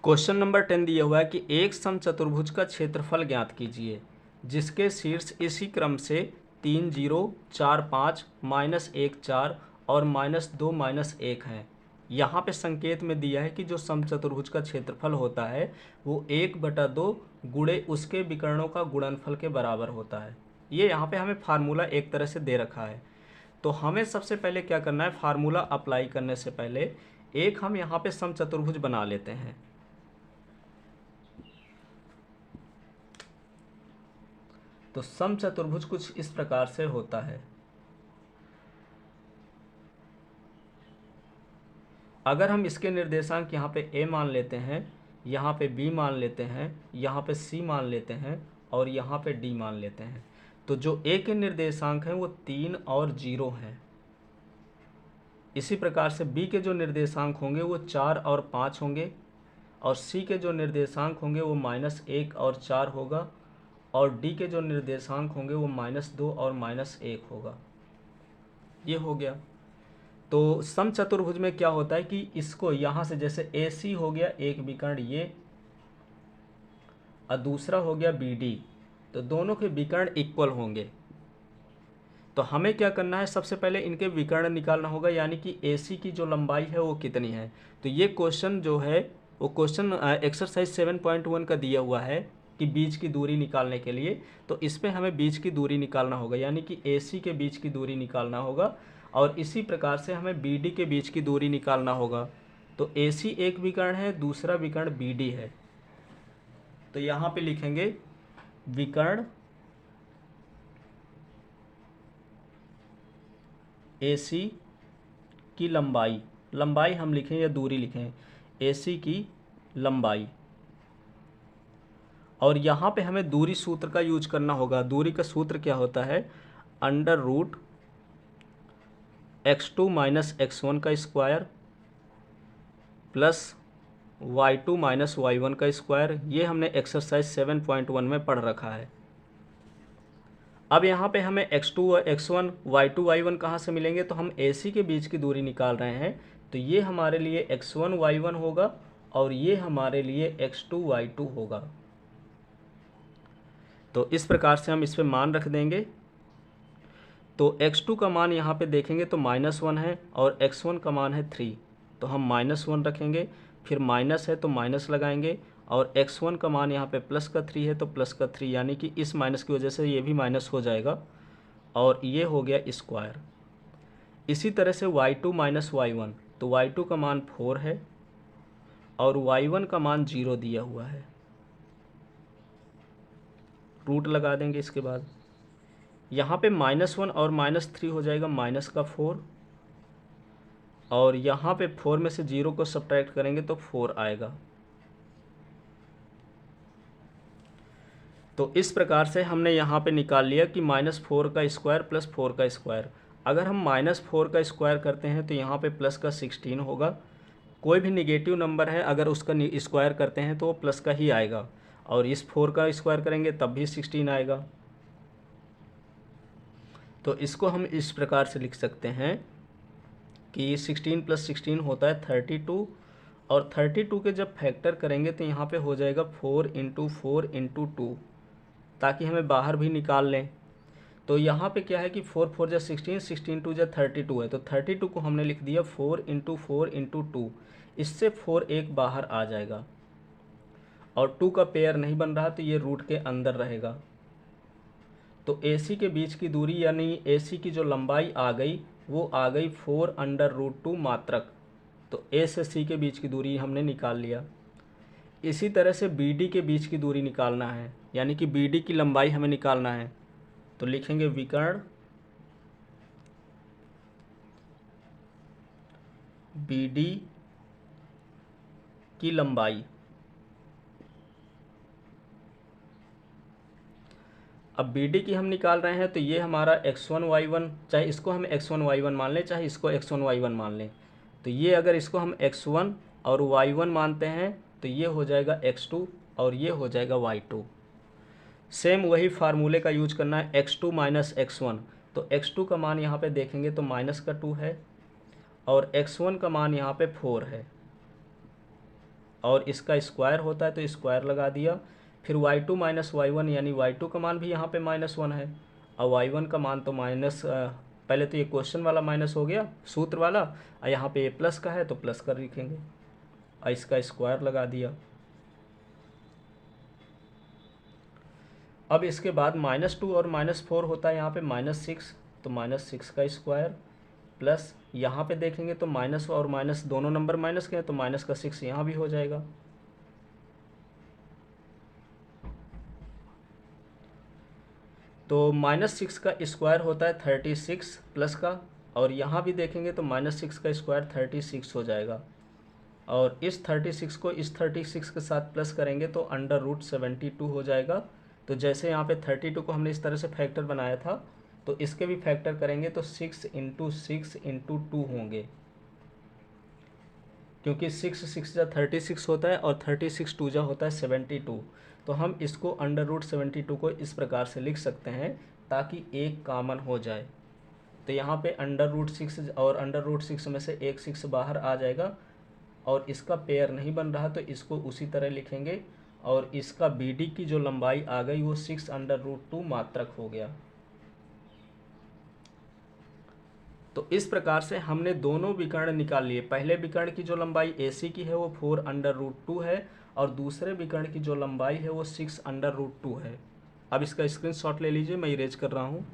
Question number 10 दिया हुआ है कि एक समचतुर्भुज का क्षेत्रफल ज्ञात कीजिए जिसके शीर्ष इसी क्रम से 3 0 4 5 -1 4 और -2 -1 हैं। यहाँ पे संकेत में दिया है कि जो समचतुर्भुज का क्षेत्रफल होता है वो 1/2 गुणे उसके विकर्णों का गुणनफल के बराबर होता है। ये यहाँ पे हमें फार्मूला एक तरह से दे रखा है। तो हमें सबसे पहले क्या करना है, फार्मूला अप्लाई करने से पहले एक हम यहाँ पे समचतुर्भुज बना लेते हैं। तो समचतुर्भुज कुछ इस प्रकार से होता है। अगर हम इसके निर्देशांक यहाँ पे a मान लेते हैं, यहाँ पे b मान लेते हैं, यहाँ पे c मान लेते हैं और यहाँ पे d मान लेते हैं, तो जो a के निर्देशांक हैं वो 3 और 0 हैं। इसी प्रकार से b के जो निर्देशांक होंगे वो 4 और 5 होंगे और c के जो निर्देशांक होंगे वो -1 और 4 होगा और d के जो निर्देशांक होंगे वो -2 और -1 होगा। ये हो गया। तो समचतुर्भुज में क्या होता है कि इसको यहाँ से जैसे AC हो गया एक विकर्ण ये और दूसरा हो गया BD, तो दोनों के विकर्ण इक्वल होंगे। तो हमें क्या करना है, सबसे पहले इनके विकर्ण निकालना होगा, यानी कि AC की जो लंबाई है वो कितनी है। तो ये क्वेश्चन जो है वो क्वेश्चन एक्सरसाइज 7.1 का दिया हुआ है कि बीच की दूरी निकालने के लिए। तो इस पर हमें बीच की दूरी निकालना होगा, यानी कि AC के बीच की दूरी निकालना होगा और इसी प्रकार से हमें BD के बीच की दूरी निकालना होगा। तो AC एक विकर्ण है, दूसरा विकर्ण BD है। तो यहाँ पे लिखेंगे विकर्ण AC की लंबाई, लंबाई हम लिखें या दूरी लिखें, AC की लंबाई। और यहाँ पे हमें दूरी सूत्र का यूज करना होगा। दूरी का सूत्र क्या होता है, √x2 - x1 का स्क्वायर प्लस y2 - y1 का स्क्वायर। ये हमने एक्सरसाइज 7.1 में पढ़ रखा है। अब यहाँ पे हमें x2 x1 y2 y1 कहाँ से मिलेंगे, तो हम AC के बीच की दूरी निकाल रहे हैं। तो ये हमारे लिए x1 y1 होगा और ये हमारे लिए x2 y2 होगा। तो इस प्रकार से हम इस पे मान रख देंगे। तो x2 का मान यहाँ पे देखेंगे तो -1 है और x1 का मान है 3, तो हम -1 रखेंगे, फिर माइनस है तो माइनस लगाएंगे और x1 का मान यहाँ पे +3 है तो +3, यानी कि इस माइनस की वजह से ये भी माइनस हो जाएगा और ये हो गया स्क्वायर। इसी तरह से y2 - y1, तो y2 का मान 4 है और y1 का मान 0 दिया हुआ है। रूट लगा देंगे। इसके बाद यहाँ पे -1 और -3 हो जाएगा -4 और यहाँ पे 4 में से 0 को सब्ट्रैक्ट करेंगे तो 4 आएगा। तो इस प्रकार से हमने यहाँ पे निकाल लिया कि -4 का स्क्वायर + 4 का स्क्वायर। अगर हम -4 का स्क्वायर करते हैं तो यहाँ पे प्लस का 16 होगा। कोई भी निगेटिव नंबर है अगर उसका स्क्वायर करते हैं तो वो प्लस का ही आएगा और इस 4 का स्क्वायर करेंगे तब भी 16 आएगा। तो इसको हम इस प्रकार से लिख सकते हैं कि 16 + 16 होता है 32 और 32 के जब फैक्टर करेंगे तो यहाँ पे हो जाएगा 4 × 4 × 2, ताकि हमें बाहर भी निकाल लें। तो यहाँ पे क्या है कि 4 × 4 = 16, 16 × 2 = 32 है, तो 32 को हमने लिख दिया 4 × 4 × 2। इससे 4 एक बाहर आ जाएगा और 2 का पेयर नहीं बन रहा तो ये रूट के अंदर रहेगा। तो AC के बीच की दूरी यानी AC की जो लंबाई आ गई वो आ गई 4√2 मात्रक। तो A से C के बीच की दूरी हमने निकाल लिया। इसी तरह से BD के बीच की दूरी निकालना है, यानी कि BD की लंबाई हमें निकालना है। तो लिखेंगे विकर्ण BD की लंबाई। अब BD की हम निकाल रहे हैं तो ये हमारा x1 y1, चाहे इसको हम x1 y1 मान लें चाहे इसको x1 y1 मान लें। तो ये अगर इसको हम x1 और y1 मानते हैं तो ये हो जाएगा x2 और ये हो जाएगा y2। सेम वही फार्मूले का यूज करना है, x2 - x1। तो x2 का मान यहाँ पे देखेंगे तो -2 है और x1 का मान यहाँ पे 4 है। और इसका स्क्वायर होता है तो स्क्वायर लगा दिया। फिर y2 माइनस y1 यानी y2 का मान भी यहाँ पे -1 है और y1 का मान तो पहले तो ये क्वेश्चन वाला माइनस हो गया सूत्र वाला, और यहाँ पे ये प्लस का है तो प्लस कर लिखेंगे और इसका स्क्वायर लगा दिया। अब इसके बाद -2 और -4 होता है यहाँ पे -6, तो -6 का स्क्वायर प्लस यहाँ पे देखेंगे तो माइनस और माइनस दोनों नंबर माइनस के हैं तो माइनस का 6 यहाँ भी हो जाएगा। तो -6 का स्क्वायर होता है 36 प्लस का, और यहाँ भी देखेंगे तो -6 का स्क्वायर 36 हो जाएगा, और इस 36 को इस 36 के साथ प्लस करेंगे तो √72 हो जाएगा। तो जैसे यहाँ पे 32 को हमने इस तरह से फैक्टर बनाया था तो इसके भी फैक्टर करेंगे तो 6 × 6 × 2 होंगे, क्योंकि 6 जा 36 होता है और 36 2 जा होता है 72। तो हम इसको √72 को इस प्रकार से लिख सकते हैं ताकि एक कॉमन हो जाए। तो यहाँ पे √6 और √6 में से एक 6 बाहर आ जाएगा और इसका पेयर नहीं बन रहा तो इसको उसी तरह लिखेंगे, और इसका BD की जो लंबाई आ गई वो 6√2 मात्रक हो गया। तो इस प्रकार से हमने दोनों विकर्ण निकाल लिए। पहले विकर्ण की जो लंबाई AC की है वो 4√2 है और दूसरे विकर्ण की जो लंबाई है वो 6√2 है। अब इसका स्क्रीनशॉट ले लीजिए, मैं इरेज कर रहा हूँ।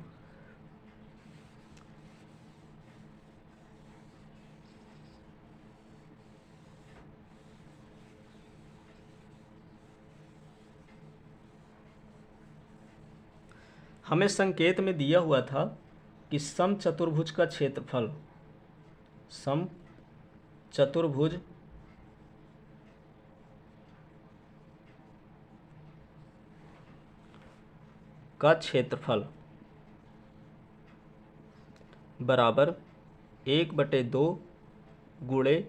हमें संकेत में दिया हुआ था कि समचतुर्भुज का क्षेत्रफल, समचतुर्भुज का क्षेत्रफल बराबर 1/2 गुणे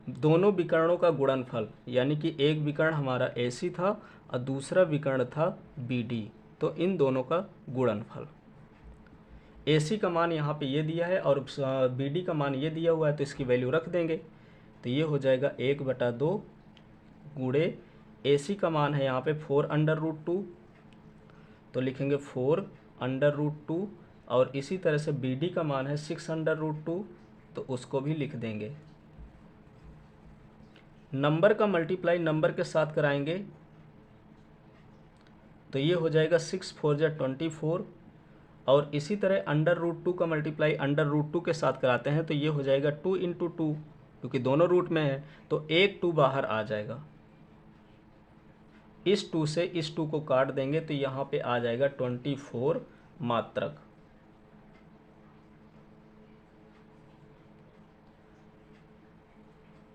दोनों विकर्णों का गुणनफल, यानी कि एक विकर्ण हमारा AC था और दूसरा विकर्ण था BD, तो इन दोनों का गुणनफल। AC का मान यहाँ पे ये दिया है और BD का मान ये दिया हुआ है तो इसकी वैल्यू रख देंगे, तो ये हो जाएगा 1/2 गुणे AC का मान है यहाँ पे 4√2, तो लिखेंगे 4√2, और इसी तरह से BD का मान है 6√2, तो उसको भी लिख देंगे। नंबर का मल्टीप्लाई नंबर के साथ कराएंगे तो ये हो जाएगा 6 4 जा 24, और इसी तरह √2 का मल्टीप्लाई √2 के साथ कराते हैं तो ये हो जाएगा 2 × 2, क्योंकि दोनों रूट में है तो एक 2 बाहर आ जाएगा। इस 2 से इस 2 को काट देंगे तो यहाँ पे आ जाएगा 24 मात्रक।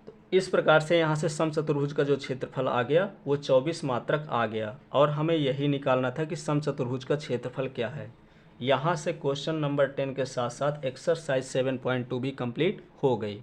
तो इस प्रकार से यहाँ से समचतुर्भुज का जो क्षेत्रफल आ गया वो 24 मात्रक आ गया, और हमें यही निकालना था कि समचतुर्भुज का क्षेत्रफल क्या है। यहाँ से क्वेश्चन नंबर 10 के साथ साथ एक्सरसाइज 7.2 भी कंप्लीट हो गई।